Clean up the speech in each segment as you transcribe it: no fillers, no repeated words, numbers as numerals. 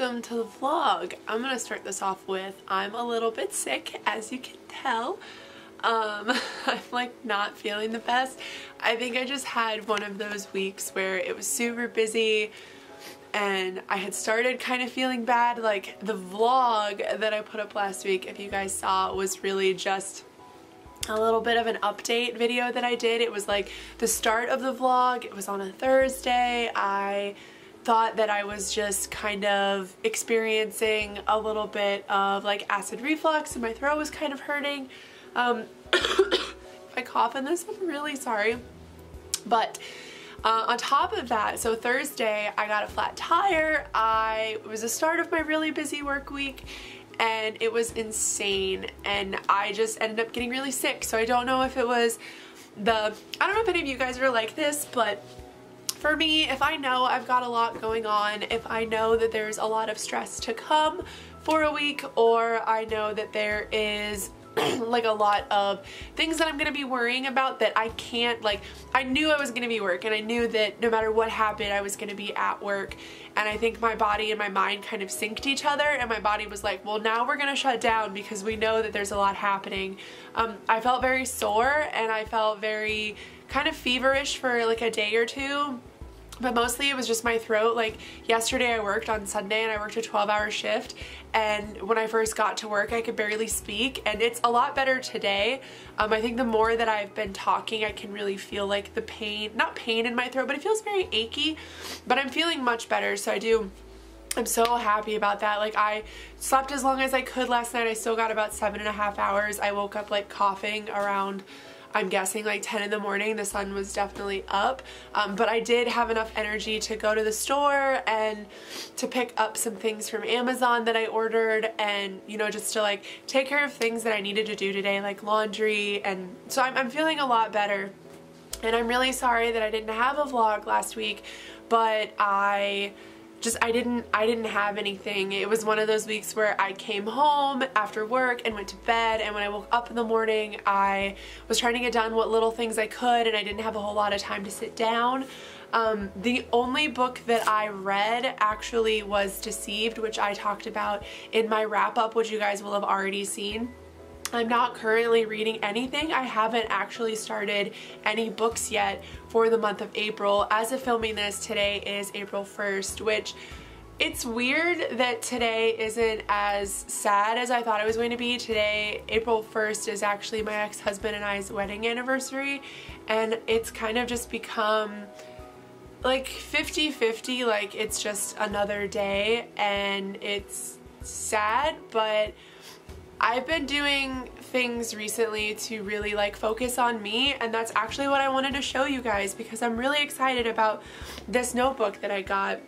welcome to the vlog. I'm gonna start this off with, I'm a little bit sick, as you can tell. I'm like not feeling the best. I think I just had one of those weeks where it was super busy and I had started kind of feeling bad. Like the vlog that I put up last week, if you guys saw, was really just a little bit of an update video that I did. It was like the start of the vlog. It was on a Thursday. I thought that I was just kind of experiencing a little bit of like acid reflux and my throat was kind of hurting. If I cough in this, I'm really sorry. But on top of that, so Thursday I got a flat tire. It was the start of my really busy work week and it was insane and I just ended up getting really sick. So I don't know if it was I don't know if any of you guys are like this, but for me, if I know I've got a lot going on, if I know that there's a lot of stress to come for a week, or I know that there is like a lot of things that I'm gonna be worrying about that I can't, like, I knew I was gonna be work and I knew that no matter what happened I was gonna be at work, and I think my body and my mind kind of synced each other and my body was like, well, now we're gonna shut down because we know that there's a lot happening. I felt very sore and I felt very kind of feverish for like a day or two. But mostly it was just my throat. Like yesterday I worked on Sunday and I worked a 12-hour shift, and when I first got to work I could barely speak, and it's a lot better today. I think the more that I've been talking I can really feel like the pain, not pain in my throat, but it feels very achy, but I'm feeling much better. So I'm so happy about that. Like I slept as long as I could last night. I still got about 7.5 hours. I woke up like coughing around, I'm guessing like 10 in the morning. The sun was definitely up, but I did have enough energy to go to the store and to pick up some things from Amazon that I ordered, and you know, just to like take care of things that I needed to do today, like laundry. And so I'm feeling a lot better, and I'm really sorry that I didn't have a vlog last week, but I didn't have anything. It was one of those weeks where I came home after work and went to bed, and when I woke up in the morning I was trying to get done what little things I could, and I didn't have a whole lot of time to sit down. The only book that I read actually was Deceived, which I talked about in my wrap-up, which you guys will have already seen. I'm not currently reading anything. I haven't actually started any books yet for the month of April. As of filming this, today is April 1st, which it's weird that today isn't as sad as I thought it was going to be. Today, April 1st, is actually my ex-husband and I's wedding anniversary, and it's kind of just become like 50-50, like it's just another day, and it's sad, but I've been doing things recently to really like focus on me, and that's actually what I wanted to show you guys because I'm really excited about this notebook that I got.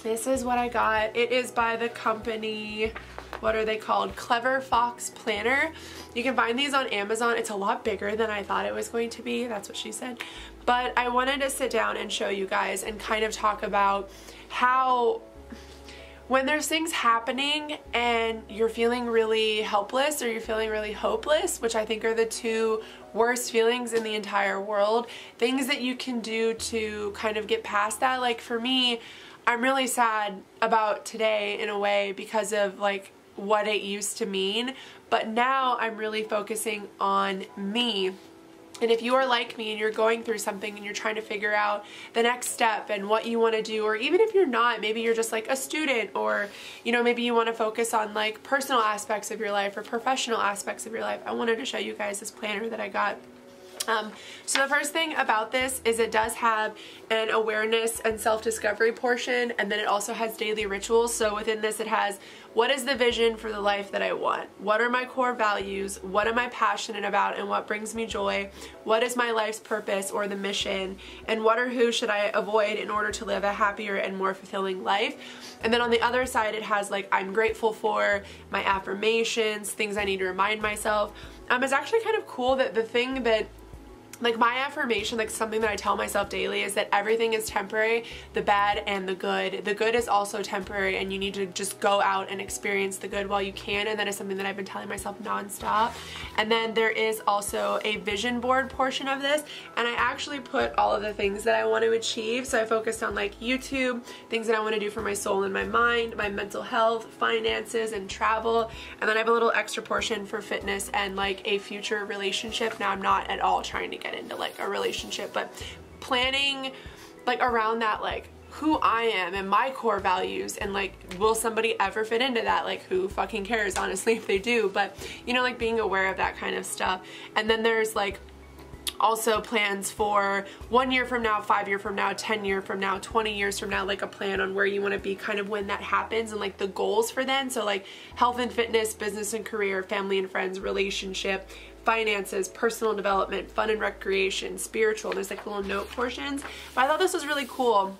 This is what I got. It is by the company, what are they called? Clever Fox Planner. You can find these on Amazon. It's a lot bigger than I thought it was going to be. That's what she said. But I wanted to sit down and show you guys and kind of talk about how when there's things happening and you're feeling really helpless or you're feeling really hopeless, which I think are the two worst feelings in the entire world, things that you can do to kind of get past that. Like for me, I'm really sad about today in a way because of like what it used to mean, but now I'm really focusing on me. And if you are like me and you're going through something and you're trying to figure out the next step and what you want to do, or even if you're not, maybe you're just like a student, or you know, maybe you want to focus on like personal aspects of your life or professional aspects of your life, I wanted to show you guys this planner that I got. So the first thing about this is it does have an awareness and self-discovery portion, and then it also has daily rituals. So within this it has, what is the vision for the life that I want? What are my core values? What am I passionate about and what brings me joy? What is my life's purpose or the mission? And what or who should I avoid in order to live a happier and more fulfilling life? And then on the other side it has like, I'm grateful for, my affirmations, things I need to remind myself. It's actually kind of cool that the thing that like my affirmation, like something that I tell myself daily, is that everything is temporary, the bad and the good. The good is also temporary, and you need to just go out and experience the good while you can, and that is something that I've been telling myself nonstop. And then there is also a vision board portion of this, and I actually put all of the things that I want to achieve. So I focused on like YouTube, things that I want to do for my soul and my mind, my mental health, finances, and travel. And then I have a little extra portion for fitness and like a future relationship. Now I'm not at all trying to get into like a relationship, but planning like around that, like who I am and my core values, and like will somebody ever fit into that? Like who fucking cares, honestly, if they do, but you know, like being aware of that kind of stuff. And then there's like also plans for 1 year from now, 5 years from now, 10 years from now, 20 years from now, like a plan on where you want to be kind of when that happens, and like the goals for then. So like health and fitness, business and career, family and friends, relationship, finances, personal development, fun and recreation, spiritual. There's like little note portions. But I thought this was really cool.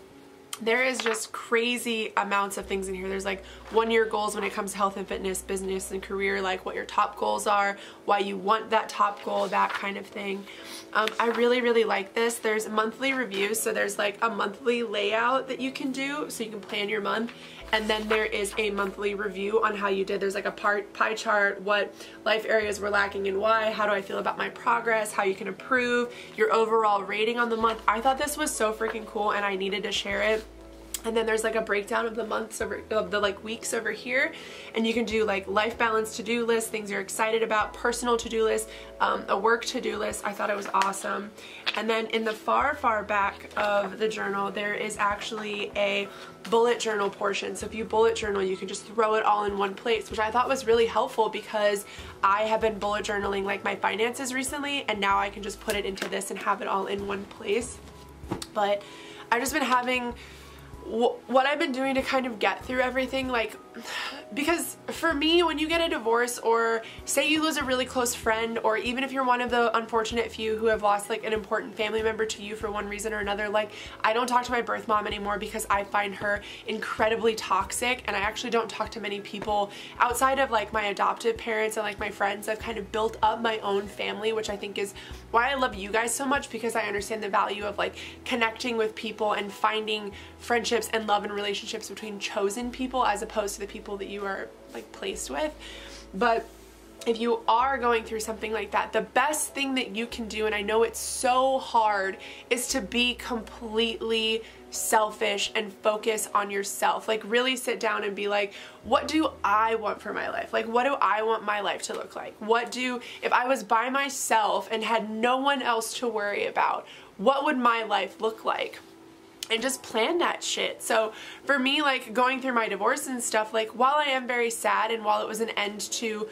There is just crazy amounts of things in here. There's like 1 year goals when it comes to health and fitness, business and career, like what your top goals are, why you want that top goal, that kind of thing. I really like this. There's monthly reviews, so there's like a monthly layout that you can do so you can plan your month. And then there is a monthly review on how you did. There's like a pie chart, what life areas were lacking and why, how do I feel about my progress, how you can improve, your overall rating on the month. I thought this was so freaking cool, and I needed to share it. And then there's like a breakdown of the months over, of the like weeks over here, and you can do like life balance to-do list, things you're excited about, personal to-do list, a work to-do list. I thought it was awesome. And then in the far back of the journal, there is actually a bullet journal portion. So if you bullet journal, you can just throw it all in one place, which I thought was really helpful because I have been bullet journaling like my finances recently, and now I can just put it into this and have it all in one place. But I've just been having what I've been doing to kind of get through everything, like, because for me, when you get a divorce, or say you lose a really close friend, or even if you're one of the unfortunate few who have lost like an important family member to you for one reason or another, like I don't talk to my birth mom anymore because I find her incredibly toxic, and I actually don't talk to many people outside of like my adoptive parents and like my friends. I've kind of built up my own family, which I think is why I love you guys so much, because I understand the value of like connecting with people and finding friendships and love and relationships between chosen people as opposed to the people that you are like placed with. But if you are going through something like that, the best thing that you can do, and I know it's so hard, is to be completely selfish and focus on yourself. Like really sit down and be like, what do I want for my life? Like what do I want my life to look like? If I was by myself and had no one else to worry about, what would my life look like? And just plan that shit. So for me, like going through my divorce and stuff, like while I am very sad and while it was an end to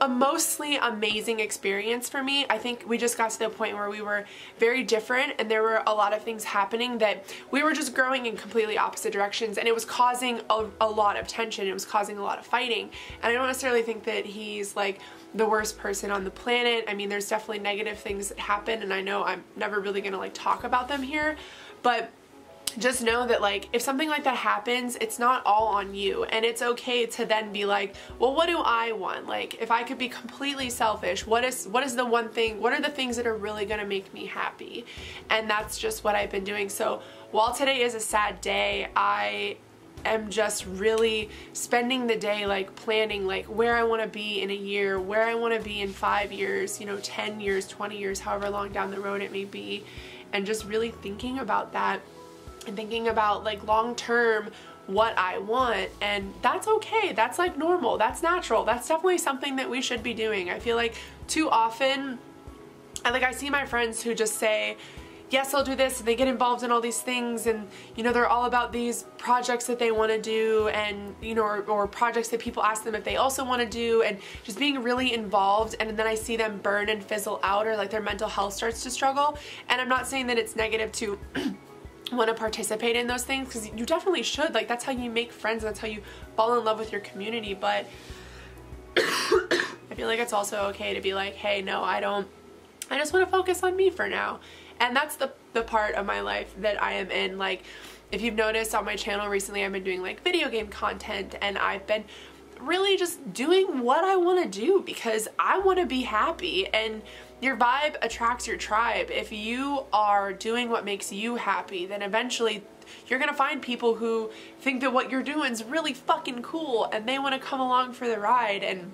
a mostly amazing experience for me, I think we just got to the point where we were very different, and there were a lot of things happening that we were just growing in completely opposite directions, and it was causing a lot of tension. It was causing a lot of fighting, and I don't necessarily think that he's like the worst person on the planet. I mean, there's definitely negative things that happen, and I know I'm never really gonna like talk about them here, but just know that like if something like that happens, it's not all on you, and it's okay to then be like, well, what do I want? Like if I could be completely selfish, what is the one thing, what are the things that are really gonna make me happy? And that's just what I've been doing. So while today is a sad day, I am just really spending the day like planning like where I want to be in a year, where I want to be in 5 years, you know, 10 years, 20 years, however long down the road it may be, and just really thinking about that and thinking about like long term what I want. And that's okay, that's like normal, that's natural, that's definitely something that we should be doing. I feel like too often I see my friends who just say, yes, I'll do this, and they get involved in all these things, and you know, they're all about these projects that they want to do, and you know, or projects that people ask them if they also want to do, and just being really involved, and then I see them burn and fizzle out, or like their mental health starts to struggle. And I'm not saying that it's negative to want to participate in those things, because you definitely should. Like that's how you make friends, and that's how you fall in love with your community. But I feel like it's also okay to be like, hey, no, I just want to focus on me for now. And that's the part of my life that I am in. Like if you've noticed on my channel recently, I've been doing like video game content, and I've been really just doing what I want to do because I want to be happy, and your vibe attracts your tribe. If you are doing what makes you happy, then eventually you're gonna find people who think that what you're doing is really fucking cool and they want to come along for the ride. And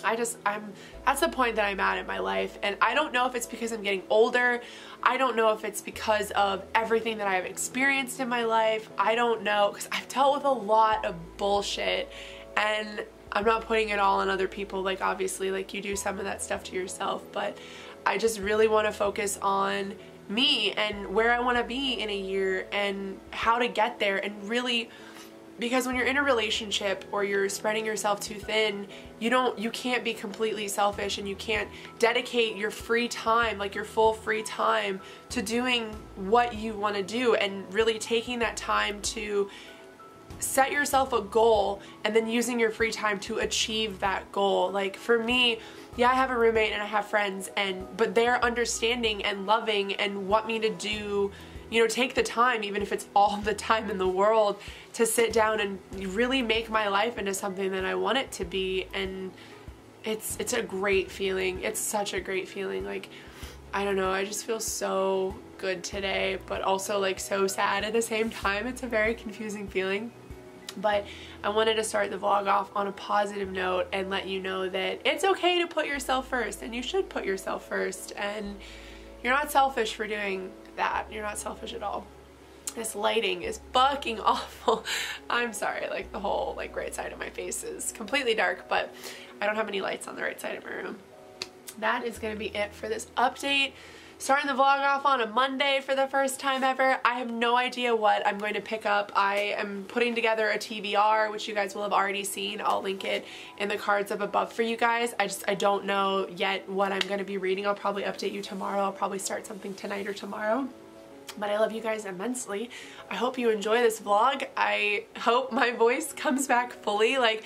that's the point that I'm at in my life, and I don't know if it's because I'm getting older. I don't know if it's because of everything that I've experienced in my life. I don't know, because I've dealt with a lot of bullshit, and I'm not putting it all on other people. Like, obviously, like, you do some of that stuff to yourself, but I just really want to focus on me and where I want to be in a year and how to get there. And really, because when you're in a relationship or you're spreading yourself too thin, you can't be completely selfish, and you can't dedicate your free time, like your full free time, to doing what you want to do, and really taking that time to set yourself a goal and then using your free time to achieve that goal. Like, for me, yeah, I have a roommate and I have friends, but they're understanding and loving and want me to do, you know, take the time, even if it's all the time in the world, to sit down and really make my life into something that I want it to be. And it's a great feeling. It's such a great feeling. Like, I don't know, I just feel so good today, but also like so sad at the same time. It's a very confusing feeling. But I wanted to start the vlog off on a positive note and let you know that it's okay to put yourself first, and you should put yourself first, and you're not selfish for doing that. You're not selfish at all. This lighting is fucking awful. I'm sorry, like the whole like right side of my face is completely dark, but I don't have any lights on the right side of my room. That is gonna be it for this update. Starting the vlog off on a Monday for the first time ever. I have no idea what I'm going to pick up. I am putting together a TBR, which you guys will have already seen. I'll link it in the cards up above for you guys. I don't know yet what I'm going to be reading. I'll probably update you tomorrow. I'll probably start something tonight or tomorrow. But I love you guys immensely. I hope you enjoy this vlog. I hope my voice comes back fully. Like,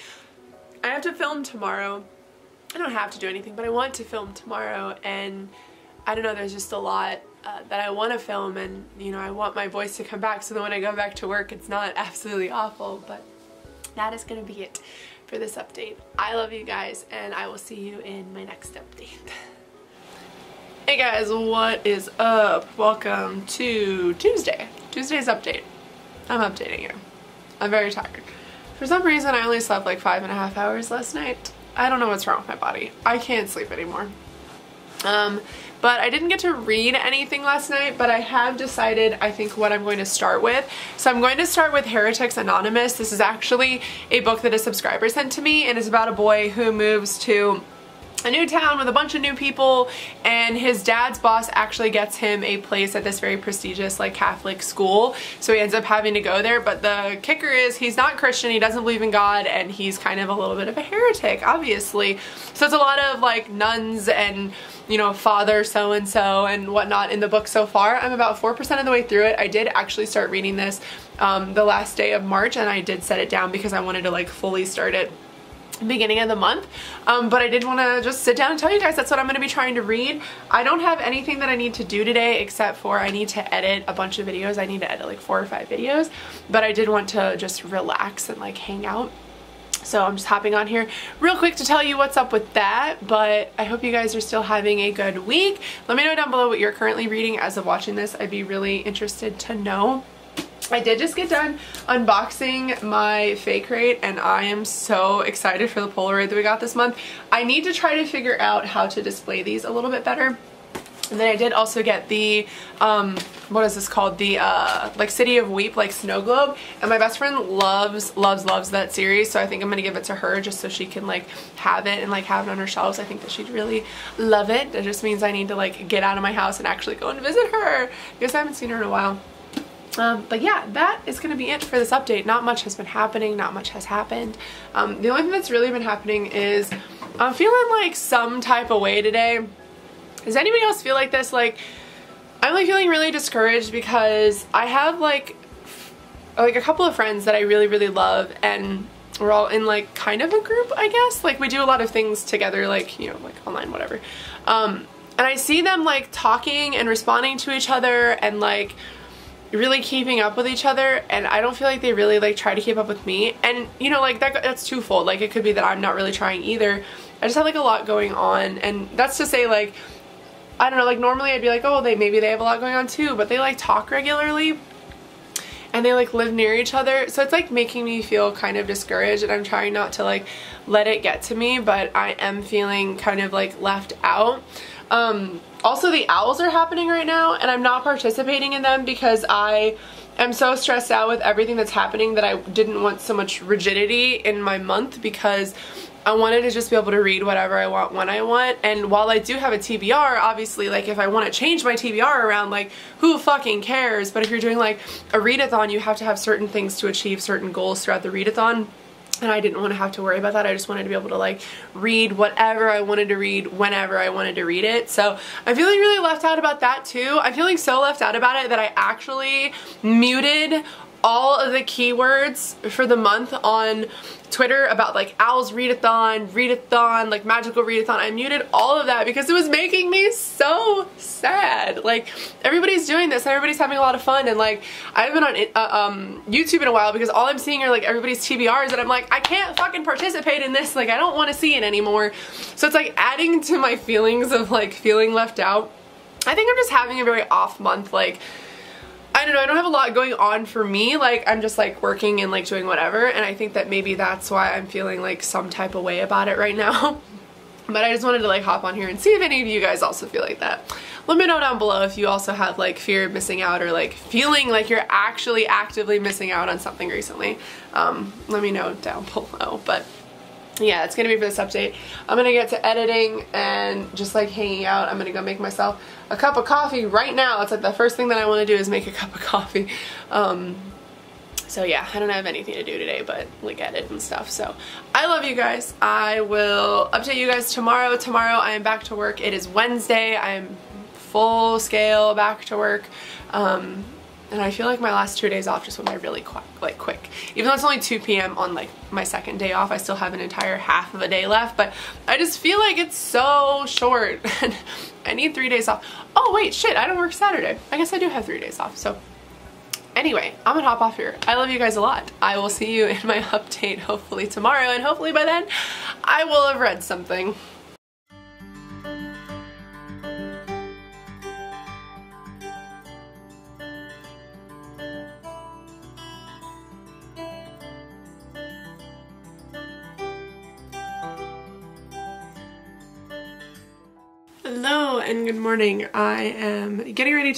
I have to film tomorrow. I don't have to do anything, but I want to film tomorrow, and I don't know, there's just a lot that I want to film, and you know, I want my voice to come back so that when I go back to work it's not absolutely awful. But that is going to be it for this update. I love you guys, and I will see you in my next update. Hey guys, what is up? Welcome to Tuesday's update. I'm updating you. I'm very tired. For some reason I only slept like 5.5 hours last night. I don't know what's wrong with my body. I can't sleep anymore. But I didn't get to read anything last night, but I have decided, I think, what I'm going to start with. So I'm going to start with Heretics Anonymous. This is actually a book that a subscriber sent to me, and it's about a boy who moves to a new town with a bunch of new people, and his dad's boss actually gets him a place at this very prestigious like Catholic school, so he ends up having to go there. But the kicker is he's not Christian, he doesn't believe in God, and he's kind of a little bit of a heretic, obviously. So it's a lot of like nuns and, you know, father so-and-so and whatnot in the book so far. I'm about 4% of the way through it. I did actually start reading this the last day of March, and I did set it down because I wanted to like fully start it beginning of the month, but I did want to just sit down and tell you guys that's what I'm going to be trying to read. I don't have anything that I need to do today except for I need to edit a bunch of videos. I need to edit like 4 or 5 videos, but I did want to just relax and like hang out. So I'm just hopping on here real quick to tell you what's up with that, but I hope you guys are still having a good week. Let me know down below what you're currently reading as of watching this. I'd be really interested to know. I did just get done unboxing my fake rate, and I am so excited for the Polaroid that we got this month. I need to try to figure out how to display these a little bit better. And then I did also get the, what is this called? The, like City of Weep, like snow globe. And my best friend loves that series. So I think I'm going to give it to her just so she can like have it and like have it on her shelves. I think that she'd really love it. It just means I need to like get out of my house and actually go and visit her because I haven't seen her in a while. But yeah, that is going to be it for this update. Not much has been happening. Not much has happened. The only thing that's really been happening is I'm feeling like some type of way today. Does anybody else feel like this? Like, I'm like feeling really discouraged because I have like a couple of friends that I really love, and we're all in like kind of a group, I guess. Like, we do a lot of things together, like, you know, like online, whatever. And I see them like talking and responding to each other, and like really keeping up with each other, and I don't feel like they really like try to keep up with me. And you know, like that's twofold. Like it could be that I'm not really trying either. I just have like a lot going on, and that's to say, like, I don't know, like normally I'd be like, oh, maybe they have a lot going on too, but they like talk regularly and they like live near each other, so it's like making me feel kind of discouraged, and I'm trying not to like let it get to me, but I am feeling kind of like left out. Also, the owls are happening right now, and I'm not participating in them because I am so stressed out with everything that's happening that I didn't want so much rigidity in my month, because I wanted to just be able to read whatever I want when I want. And while I do have a TBR, obviously, like if I want to change my TBR around, like who fucking cares? But if you're doing like a readathon, you have to have certain things to achieve certain goals throughout the readathon. And I didn't want to have to worry about that. I just wanted to be able to like read whatever I wanted to read whenever I wanted to read it. So I'm feeling really left out about that too. I'm feeling so left out about it that I actually muted all of the keywords for the month on Twitter about like owls readathon, like magical readathon. I muted all of that because it was making me so sad. Like everybody's doing this and everybody's having a lot of fun, and like I haven't been on YouTube in a while because all I'm seeing are like everybody's TBRs, and I'm like, I can't fucking participate in this. Like I don't want to see it anymore. So it's like adding to my feelings of like feeling left out. I think I'm just having a very off month. Like I don't know, I don't have a lot going on for me. Like I'm just like working and like doing whatever, and I think that maybe that's why I'm feeling like some type of way about it right now. But I just wanted to like hop on here and see if any of you guys also feel like that. Let me know down below if you also have like fear of missing out, or like feeling like you're actually actively missing out on something recently. Let me know down below. But yeah, it's gonna be for this update. I'm gonna get to editing and just like hanging out. I'm gonna go make myself a cup of coffee right now. It's like the first thing that I want to do is make a cup of coffee. So yeah, I don't have anything to do today but like edit and stuff. So I love you guys. I will update you guys tomorrow. Tomorrow I am back to work. It is Wednesday. I am full scale back to work. And I feel like my last 2 days off just went by really quick. Even though it's only 2 p.m. on like my second day off, I still have an entire half of a day left, but I just feel like it's so short and I need 3 days off. Oh wait, shit, I don't work Saturday. I guess I do have 3 days off. So anyway, I'm gonna hop off here. I love you guys a lot. I will see you in my update hopefully tomorrow, and hopefully by then I will have read something. Hello and good morning. I am getting ready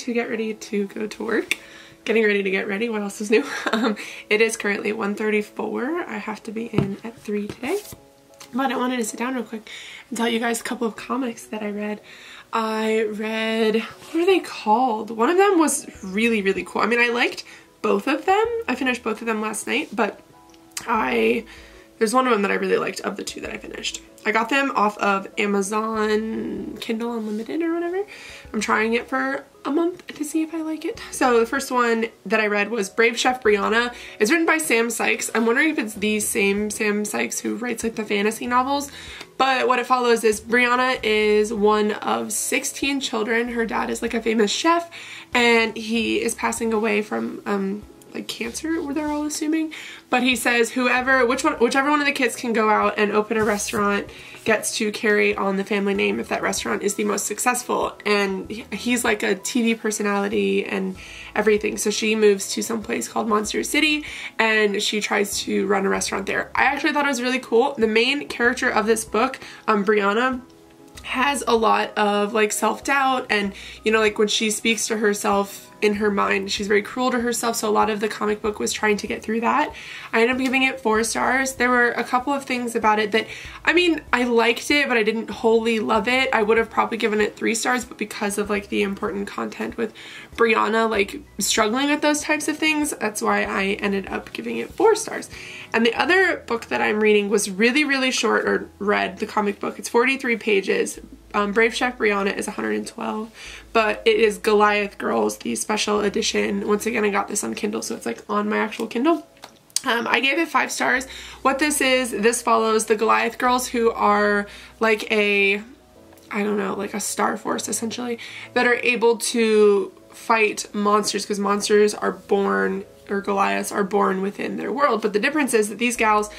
to go to work. Getting ready to get ready. What else is new? It is currently 1:34. I have to be in at 3 today. But I wanted to sit down real quick and tell you guys a couple of comics that I read. I read, what are they called? One of them was really, really cool. I mean, I liked both of them. I finished both of them last night, but there's one of them that I really liked of the two that I finished. I got them off of Amazon Kindle Unlimited or whatever. I'm trying it for a month to see if I like it. So the first one that I read was Brave Chef Brianna. It's written by Sam Sykes. I'm wondering if it's the same Sam Sykes who writes like the fantasy novels. But what it follows is Brianna is one of 16 children. Her dad is like a famous chef, and he is passing away from like cancer, they're all assuming. But he says whichever one of the kids can go out and open a restaurant gets to carry on the family name if that restaurant is the most successful. And he's like a TV personality and everything. So she moves to some place called Monster City and she tries to run a restaurant there. I actually thought it was really cool. The main character of this book, Brianna, has a lot of like self-doubt, and you know, like when she speaks to herself in her mind, she's very cruel to herself, so a lot of the comic book was trying to get through that. I ended up giving it 4 stars. There were a couple of things about it that, I mean, I liked it, but I didn't wholly love it. I would have probably given it 3 stars, but because of like the important content with Brianna like struggling with those types of things, that's why I ended up giving it 4 stars. And the other book that I'm reading was really, really short, or read the comic book. It's 43 pages. Brave Chef Brianna is 112, but it is Goliath Girls, the special edition. Once again, I got this on Kindle, so it's like on my actual Kindle. I gave it 5 stars. What this follows the Goliath Girls, who are like I don't know, like a star force essentially, that are able to fight monsters, because monsters are born, or Goliaths are born within their world. But the difference is that these gals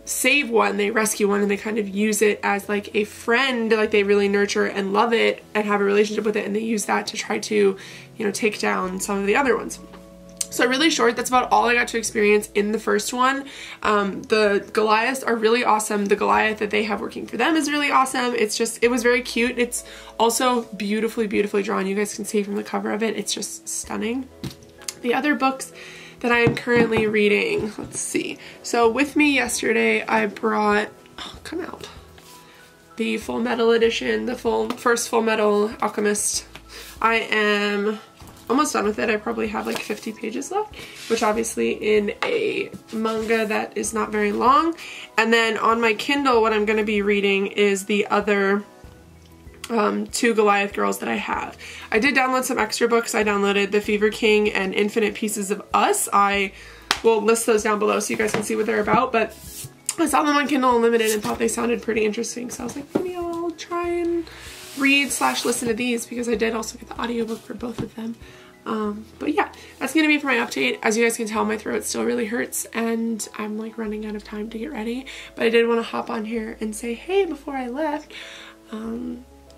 save one, they rescue one, and they kind of use it as like a friend, like they really nurture and love it and have a relationship with it, and they use that to try to, you know, take down some of the other ones. So really short, that's about all I got to experience in the first one. The Goliaths are really awesome. The Goliath that they have working for them is really awesome. It's just, it was very cute. It's also beautifully, beautifully drawn. You guys can see from the cover of it, it's just stunning. The other books that I am currently reading, let's see. So with me yesterday, I brought, oh, come out, the Full Metal edition, the first Full Metal Alchemist. I am almost done with it. I probably have like 50 pages left, which obviously in a manga that is not very long. And then on my Kindle, what I'm going to be reading is the other two Goliath girls that I have. I did download some extra books. I downloaded The Fever King and Infinite Pieces of Us. I will list those down below so you guys can see what they're about, but I saw them on Kindle Unlimited and thought they sounded pretty interesting, so I was like, maybe I'll try and read / listen to these, because I did also get the audiobook for both of them. But yeah, that's gonna be for my update. As you guys can tell, my throat still really hurts and I'm like running out of time to get ready, but I did want to hop on here and say hey before I left.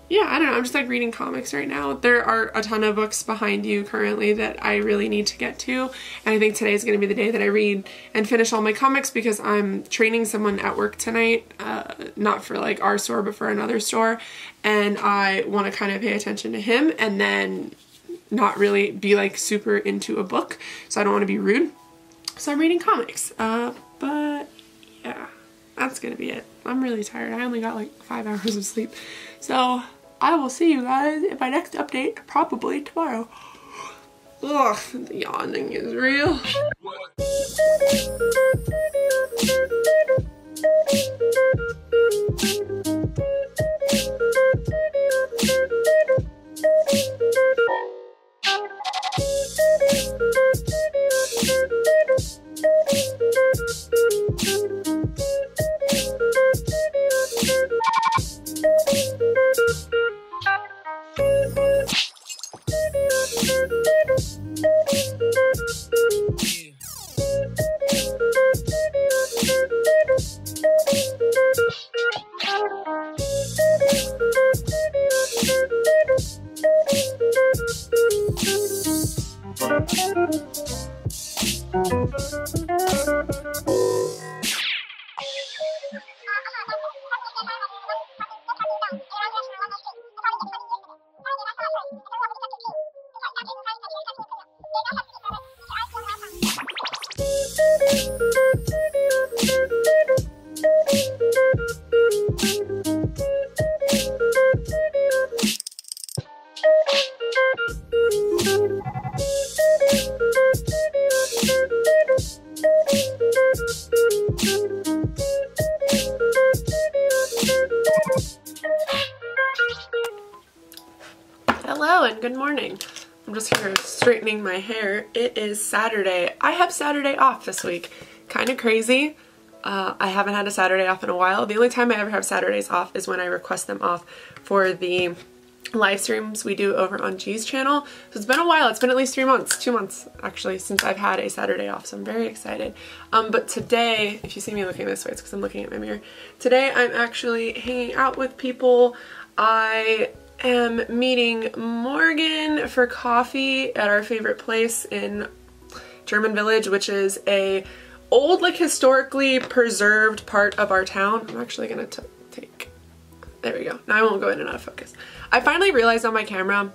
Yeah, I don't know, I'm just like reading comics right now. There are a ton of books behind you currently that I really need to get to, and I think today is going to be the day that I read and finish all my comics, because I'm training someone at work tonight, not for like our store but for another store, and I want to kind of pay attention to him and then not really be like super into a book, so I don't want to be rude. So I'm reading comics, but yeah, that's gonna be it. I'm really tired. I only got like 5 hours of sleep. So I will see you guys in my next update, probably tomorrow. Ugh, the yawning is real. Hello and good morning. I'm just here straightening my hair. It is Saturday. I have Saturday off this week. Kind of crazy. I haven't had a Saturday off in a while. The only time I ever have Saturdays off is when I request them off for the live streams we do over on G's channel. So it's been a while. It's been at least 3 months, 2 months actually, since I've had a Saturday off. So I'm very excited. But today, if you see me looking this way, it's because I'm looking at my mirror. Today I'm actually hanging out with people. I am meeting Morgan for coffee at our favorite place in German Village, which is a old, like, historically preserved part of our town. I'm actually gonna take, there we go. Now I won't go in and out of focus. I finally realized on my camera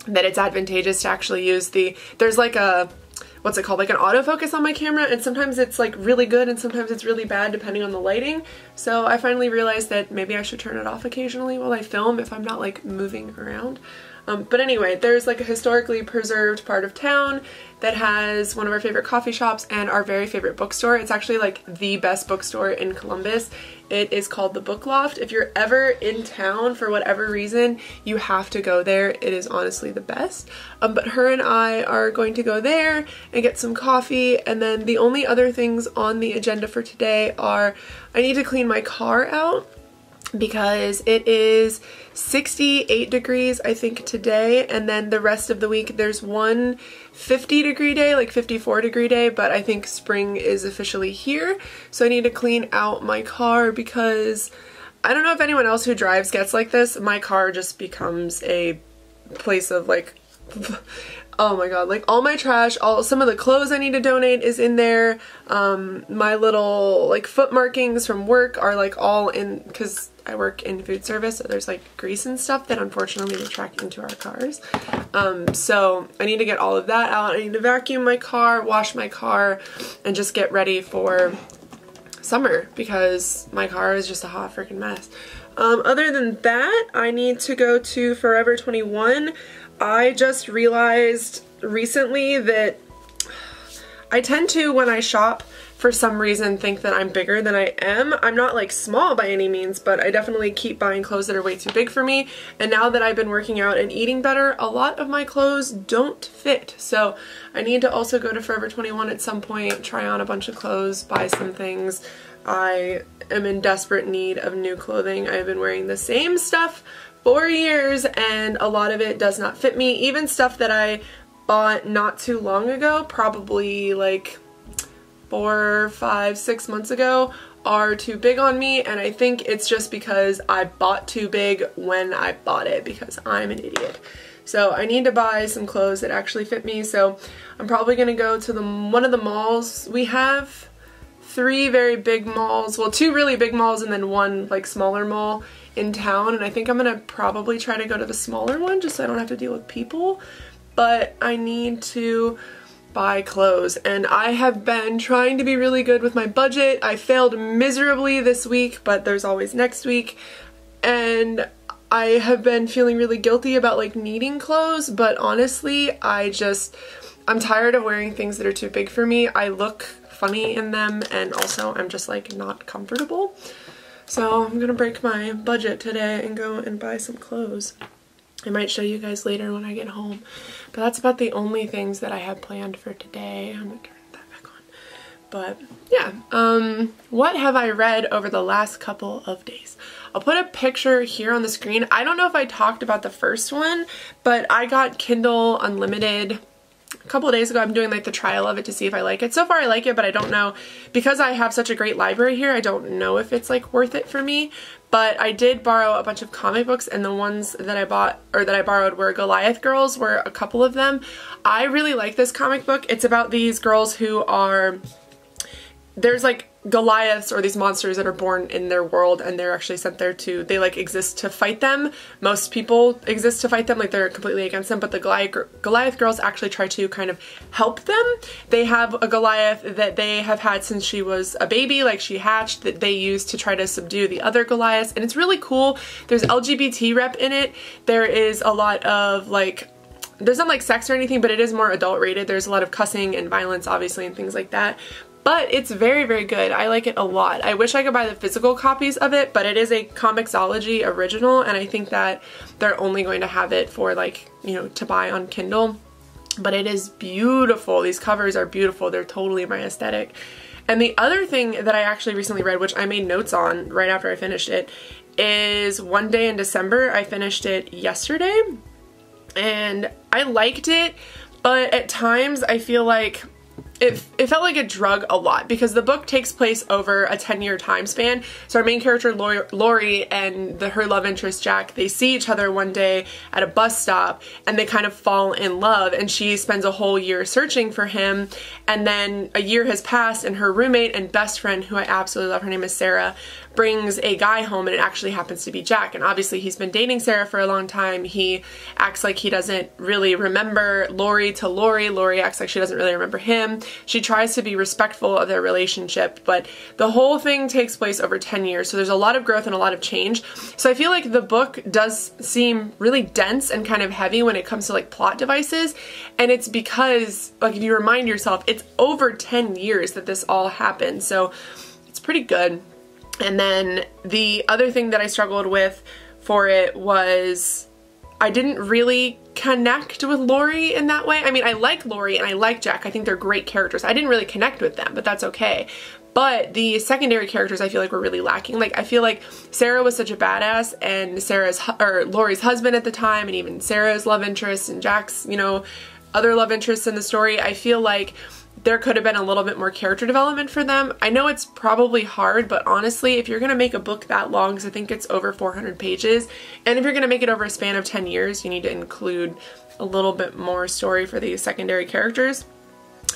that it's advantageous to actually use there's like a, what's it called, like an autofocus on my camera, and sometimes it's like really good and sometimes it's really bad depending on the lighting. So I finally realized that maybe I should turn it off occasionally while I film if I'm not like moving around. But anyway, there's like a historically preserved part of town that has one of our favorite coffee shops and our very favorite bookstore. It's actually like the best bookstore in Columbus. It is called the Book Loft. If you're ever in town for whatever reason, you have to go there. It is honestly the best. But her and I are going to go there and get some coffee, and then the only other things on the agenda for today are I need to clean my car out. because it is 68 degrees I think today, and then the rest of the week there's one 50-degree day, like 54-degree day, but I think spring is officially here. So I need to clean out my car because I don't know if anyone else who drives gets like this. My car just becomes a place of like oh my god, like all my trash, some of the clothes I need to donate is in there. My little like foot markings from work are like all in, because I work in food service, so there's like grease and stuff that unfortunately we track into our cars. So I need to get all of that out. I need to vacuum my car, wash my car, and just get ready for summer because my car is just a hot freaking mess. Other than that, I need to go to Forever 21. I just realized recently that I tend to, when I shop, for some reason think that I'm bigger than I am. I'm not like small by any means, but I definitely keep buying clothes that are way too big for me. And now that I've been working out and eating better, a lot of my clothes don't fit. So I need to also go to Forever 21 at some point, try on a bunch of clothes, buy some things. I am in desperate need of new clothing. I've been wearing the same stuff for years and a lot of it does not fit me. Even stuff that I bought not too long ago, probably like 4, 5, 6 months ago, are too big on me, and I think it's just because I bought too big when I bought it because I'm an idiot. So I need to buy some clothes that actually fit me. So I'm probably gonna go to one of the malls. We have 3 very big malls, well 2 really big malls and then 1 like smaller mall in town, and I think I'm gonna probably try to go to the smaller one just so I don't have to deal with people. But I need to buy clothes, and I have been trying to be really good with my budget. I failed miserably this week, but there's always next week, and I have been feeling really guilty about like needing clothes, but honestly I'm tired of wearing things that are too big for me. I look funny in them, and also I'm just like not comfortable. So I'm gonna break my budget today and go and buy some clothes. I might show you guys later when I get home. But that's about the only things that I have planned for today. I'm gonna turn that back on. But yeah, what have I read over the last couple of days? I'll put a picture here on the screen. I don't know if I talked about the first one, but I got Kindle Unlimited a couple of days ago. I'm doing like the trial of it to see if I like it. So far I like it, but I don't know, because I have such a great library here, I don't know if it's like worth it for me. But I did borrow a bunch of comic books, and the ones that I bought, or that I borrowed, were Goliath Girls, were a couple of them. I really like this comic book. It's about these girls who are, there's like Goliaths, or these monsters that are born in their world, and they're actually sent there to, they like exist to fight them. Most people exist to fight them, like they're completely against them, but the Goliath girls actually try to kind of help them. They have a Goliath that they have had since she was a baby, like she hatched, that they use to try to subdue the other Goliaths, and it's really cool. There's LGBT rep in it. There is a lot of like, there's not like sex or anything, but it is more adult rated. There's a lot of cussing and violence obviously and things like that. But it's very, very good. I like it a lot. I wish I could buy the physical copies of it, but it is a Comixology original, and I think that they're only going to have it for like, you know, to buy on Kindle. But it is beautiful. These covers are beautiful. They're totally my aesthetic. And the other thing that I actually recently read, which I made notes on right after I finished it, is One Day in December. I finished it yesterday, and I liked it, but at times I feel like it felt like it drug a lot, because the book takes place over a 10-year time span. So our main character Lori and her love interest Jack, they see each other one day at a bus stop and they kind of fall in love, and she spends a whole year searching for him, and then a year has passed and her roommate and best friend, who I absolutely love, her name is Sarah, brings a guy home, and it actually happens to be Jack. And obviously he's been dating Sarah for a long time. He acts like he doesn't really remember Lori to Lori. Lori acts like she doesn't really remember him. She tries to be respectful of their relationship, but the whole thing takes place over 10 years. So there's a lot of growth and a lot of change. So I feel like the book does seem really dense and kind of heavy when it comes to like plot devices. And it's because, like, if you remind yourself, it's over 10 years that this all happened. So it's pretty good. And then the other thing that I struggled with for it was I didn't really connect with Lori in that way. I mean, I like Lori and I like Jack. I think they're great characters. I didn't really connect with them, but that's okay. But the secondary characters I feel like were really lacking. Like I feel like Sarah was such a badass, and Laurie's husband at the time, and even Sarah's love interest and Jack's, you know, other love interests in the story, I feel like there could have been a little bit more character development for them. I know it's probably hard, but honestly, if you're going to make a book that long, because I think it's over 400 pages, and if you're going to make it over a span of 10 years, you need to include a little bit more story for these secondary characters.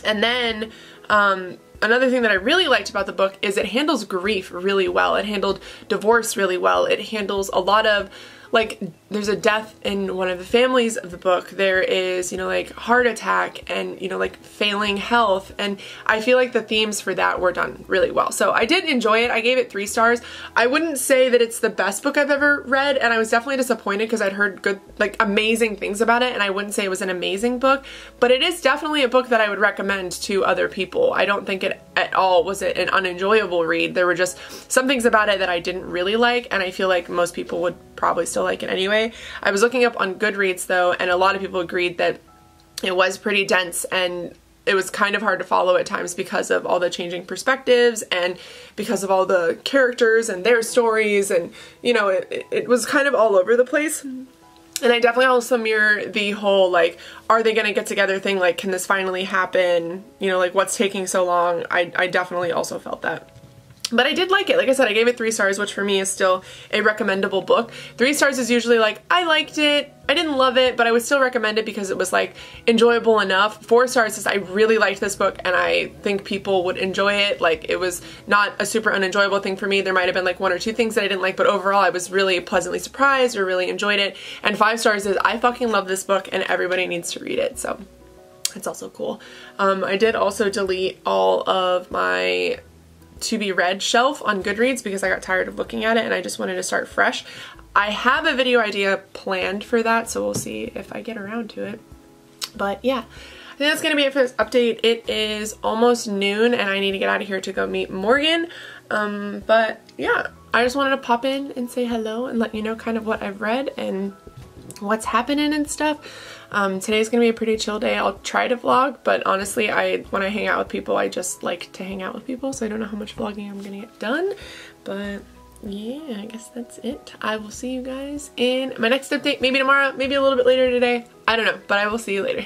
And then, another thing that I really liked about the book is it handles grief really well. It handled divorce really well. It handles a lot of, like, there's a death in one of the families of the book. There is, you know, like heart attack and, you know, like failing health. And I feel like the themes for that were done really well. So I did enjoy it. I gave it 3 stars. I wouldn't say that it's the best book I've ever read, and I was definitely disappointed because I'd heard good, like amazing things about it, and I wouldn't say it was an amazing book, but it is definitely a book that I would recommend to other people. I don't think it at all was an unenjoyable read. There were just some things about it that I didn't really like, and I feel like most people would probably still like it anyway. I was looking up on Goodreads though, and a lot of people agreed that it was pretty dense and it was kind of hard to follow at times because of all the changing perspectives and because of all the characters and their stories, and you know, it was kind of all over the place. And I definitely also mirror the whole, like, are they gonna get together thing, like, can this finally happen? You know, like, what's taking so long? I definitely also felt that. But I did like it. Like I said, I gave it 3 stars, which for me is still a recommendable book. 3 stars is usually like, I liked it, I didn't love it, but I would still recommend it because it was like enjoyable enough. 4 stars is I really liked this book and I think people would enjoy it. Like, it was not a super unenjoyable thing for me. There might have been like 1 or 2 things that I didn't like, but overall I was really pleasantly surprised or really enjoyed it. And 5 stars is I fucking love this book and everybody needs to read it. So it's also cool. I did also delete all of my to be read shelf on Goodreads because I got tired of looking at it and I just wanted to start fresh. I have a video idea planned for that, so we'll see if I get around to it. But yeah, I think that's gonna be it for this update. It is almost noon and I need to get out of here to go meet Morgan. But yeah, I just wanted to pop in and say hello and let you know kind of what I've read and what's happening and stuff. Today's gonna be a pretty chill day. I'll try to vlog, but honestly, when I hang out with people, I just like to hang out with people, so I don't know how much vlogging I'm gonna get done. But yeah, I guess that's it. I will see you guys in my next update, maybe tomorrow, maybe a little bit later today. I don't know, but I will see you later.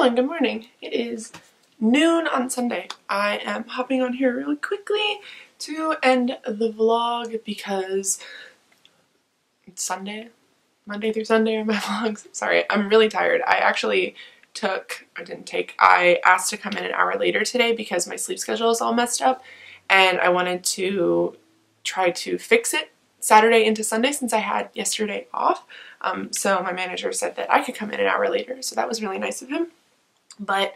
And good morning. It is noon on Sunday. I am hopping on here really quickly to end the vlog because it's Sunday. Monday through Sunday are my vlogs. Sorry, I'm really tired. I asked to come in an hour later today because my sleep schedule is all messed up and I wanted to try to fix it Saturday into Sunday since I had yesterday off. So my manager said that I could come in an hour later, so that was really nice of him. But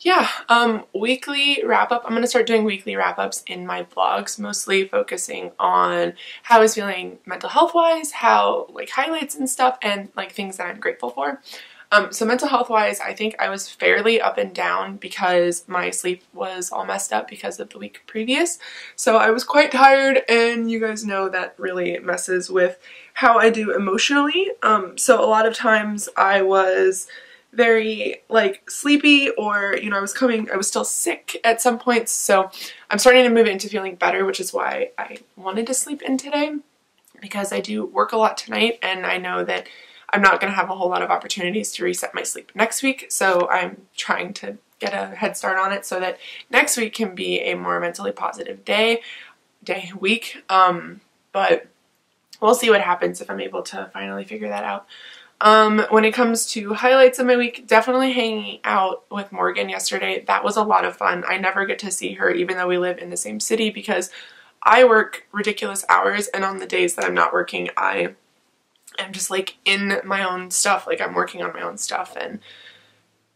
yeah, weekly wrap up. I'm going to start doing weekly wrap ups in my vlogs, mostly focusing on how I was feeling mental health wise, how like highlights and stuff, and like things that I'm grateful for. So mental health wise, I think I was fairly up and down because my sleep was all messed up because of the week previous. So I was quite tired, and you guys know that really messes with how I do emotionally. So a lot of times I was very like sleepy, or you know, I was still sick at some points, so I'm starting to move into feeling better, which is why I wanted to sleep in today, because I do work a lot tonight and I know that I'm not going to have a whole lot of opportunities to reset my sleep next week, so I'm trying to get a head start on it so that next week can be a more mentally positive week. But we'll see what happens if I'm able to finally figure that out. When it comes to highlights of my week, definitely hanging out with Morgan yesterday. That was a lot of fun. I never get to see her even though we live in the same city because I work ridiculous hours, and on the days that I'm not working, I am just like in my own stuff. Like I'm working on my own stuff, and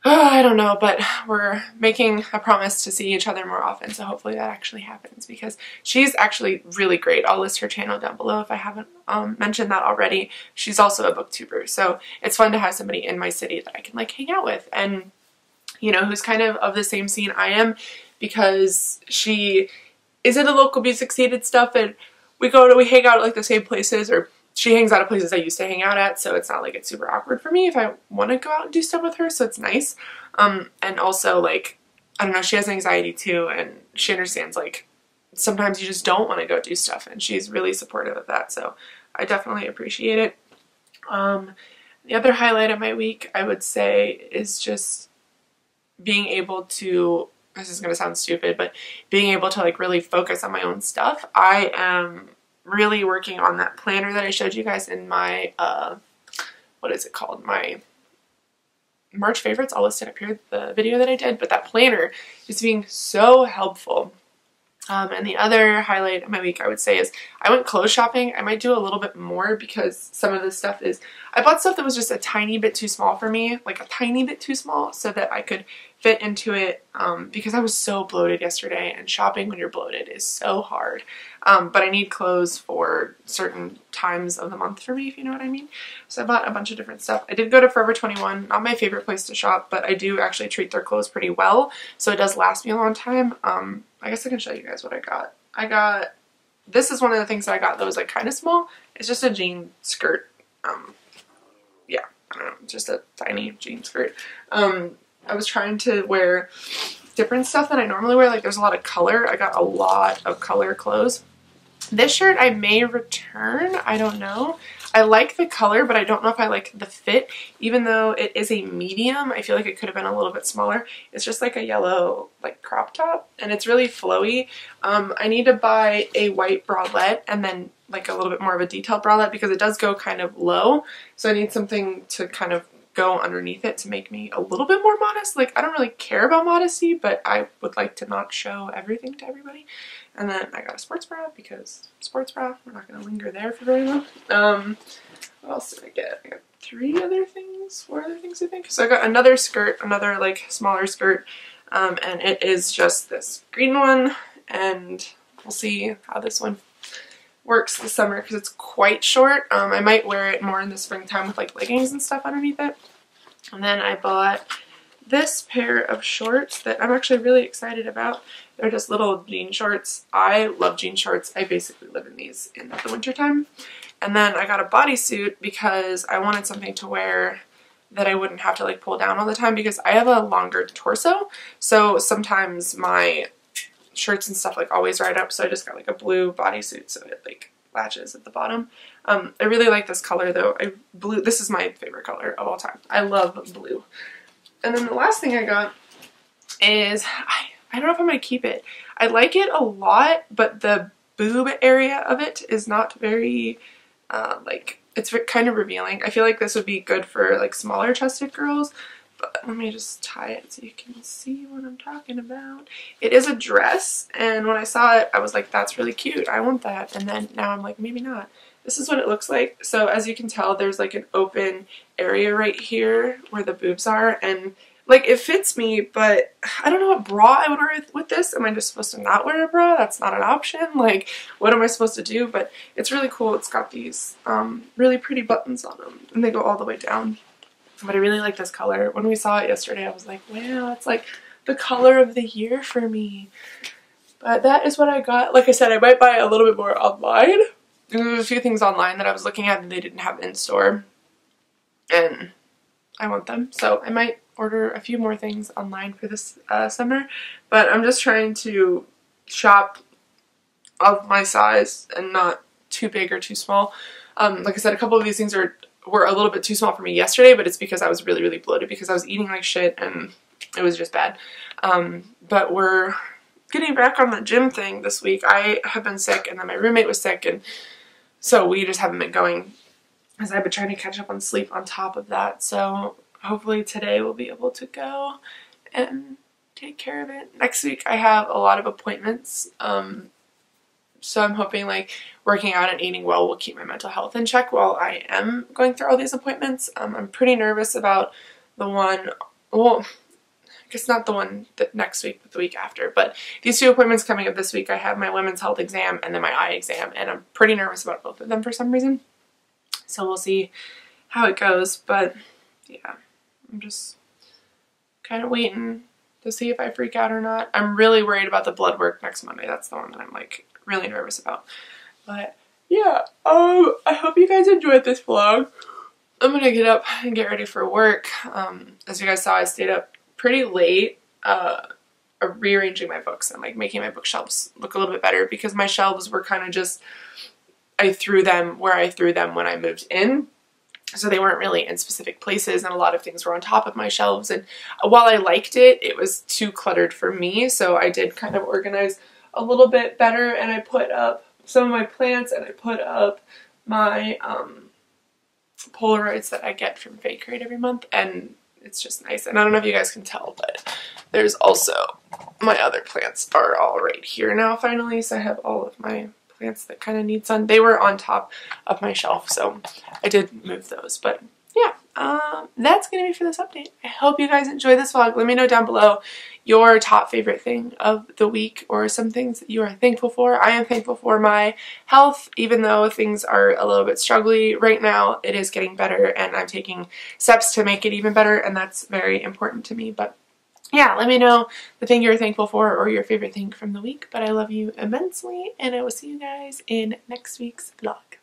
I don't know, but we're making a promise to see each other more often, so hopefully that actually happens because she's actually really great. I'll list her channel down below if I haven't mentioned that already. She's also a booktuber, so it's fun to have somebody in my city that I can like hang out with, and you know, who's kind of the same scene I am, because she is in the local music scene and stuff, and we hang out at like the same places, or she hangs out at places I used to hang out at, so it's not like it's super awkward for me if I want to go out and do stuff with her, so it's nice. And also, like, I don't know, she has anxiety too, and she understands, like, sometimes you just don't want to go do stuff, and she's really supportive of that, so I definitely appreciate it. The other highlight of my week, I would say, is just being able to, this is going to sound stupid, but being able to, like, really focus on my own stuff. I am really working on that planner that I showed you guys in my, what is it called? My March favorites. I'll list it up here, the video that I did, but that planner is being so helpful. And the other highlight of my week, I would say, is I went clothes shopping. I might do a little bit more because some of this stuff is, I bought stuff that was just a tiny bit too small for me, like a tiny bit too small, so that I could fit into it, because I was so bloated yesterday, and shopping when you're bloated is so hard. But I need clothes for certain times of the month for me, if you know what I mean. So I bought a bunch of different stuff. I did go to Forever 21, not my favorite place to shop, but I do actually treat their clothes pretty well, so it does last me a long time. I guess I can show you guys what I got. This is one of the things that I got that was like kind of small. It's just a jean skirt. Yeah, I don't know, just a tiny jean skirt. I was trying to wear different stuff that I normally wear. Like there's a lot of color. I got a lot of color clothes. This shirt I may return. I don't know. I like the color, but I don't know if I like the fit. Even though it is a medium, I feel like it could have been a little bit smaller. It's just like a yellow like crop top, and it's really flowy. I need to buy a white bralette and then like a little bit more of a detailed bralette because it does go kind of low. So I need something to kind of go underneath it to make me a little bit more modest. Like I don't really care about modesty, but I would like to not show everything to everybody. And then I got a sports bra because sports bra, we're not going to linger there for very long. What else did I get? I got 4 other things I think. So I got another skirt, another like smaller skirt, and it is just this green one, and we'll see how this one works this summer because it's quite short. I might wear it more in the springtime with like leggings and stuff underneath it. And then I bought this pair of shorts that I'm actually really excited about. They're just little jean shorts. I love jean shorts. I basically live in these in the wintertime. And then I got a bodysuit because I wanted something to wear that I wouldn't have to like pull down all the time because I have a longer torso. So sometimes my shirts and stuff like always ride up. So I just got like a blue bodysuit so it like latches at the bottom. I really like this color though. Blue, this is my favorite color of all time. I love blue. And then the last thing I got is, I don't know if I'm going to keep it. I like it a lot, but the boob area of it is not very, like, it's kind of revealing. I feel like this would be good for, like, smaller chested girls. But let me just tie it so you can see what I'm talking about. It is a dress, and when I saw it, I was like, that's really cute. I want that. And then now I'm like, maybe not. This is what it looks like. So as you can tell, there's like an open area right here where the boobs are, and like, it fits me, but I don't know what bra I would wear with this. Am I just supposed to not wear a bra? That's not an option. Like, what am I supposed to do? But it's really cool. It's got these really pretty buttons on them, and they go all the way down. But I really like this color. When we saw it yesterday, I was like, wow, it's like the color of the year for me. But that is what I got. Like I said, I might buy a little bit more online. There was a few things online that I was looking at and they didn't have in store. And I want them. So I might order a few more things online for this summer. But I'm just trying to shop of my size and not too big or too small. Like I said, a couple of these things were a little bit too small for me yesterday, but it's because I was really, really bloated because I was eating like shit and it was just bad. But we're getting back on the gym thing this week. I have been sick and then my roommate was sick, and so we just haven't been going because I've been trying to catch up on sleep on top of that. So hopefully today we'll be able to go and take care of it. Next week I have a lot of appointments. So I'm hoping like working out and eating well will keep my mental health in check while I am going through all these appointments. I'm pretty nervous about the one, well, I guess not the one that next week, but the week after. But these two appointments coming up this week, I have my women's health exam and then my eye exam, and I'm pretty nervous about both of them for some reason. So we'll see how it goes. But yeah, I'm just kind of waiting to see if I freak out or not. I'm really worried about the blood work next Monday. That's the one that I'm like really nervous about. But yeah, I hope you guys enjoyed this vlog. I'm gonna get up and get ready for work. As you guys saw, I stayed up pretty late rearranging my books and like making my bookshelves look a little bit better, because my shelves were kind of just, I threw them where I threw them when I moved in. So they weren't really in specific places, and a lot of things were on top of my shelves. And while I liked it, it was too cluttered for me. So I did kind of organize a little bit better, and I put up some of my plants, and I put up my Polaroids that I get from Fake Crate every month, and it's just nice. And I don't know if you guys can tell, but there's also my other plants are all right here now finally. So I have all of my plants that kind of need sun. They were on top of my shelf, so I did move those. But yeah, that's gonna be for this update. I hope you guys enjoyed this vlog. Let me know down below your top favorite thing of the week, or some things that you are thankful for. I am thankful for my health, even though things are a little bit struggly right now. It is getting better, and I'm taking steps to make it even better, and that's very important to me. But yeah, let me know the thing you're thankful for or your favorite thing from the week. But I love you immensely, and I will see you guys in next week's vlog.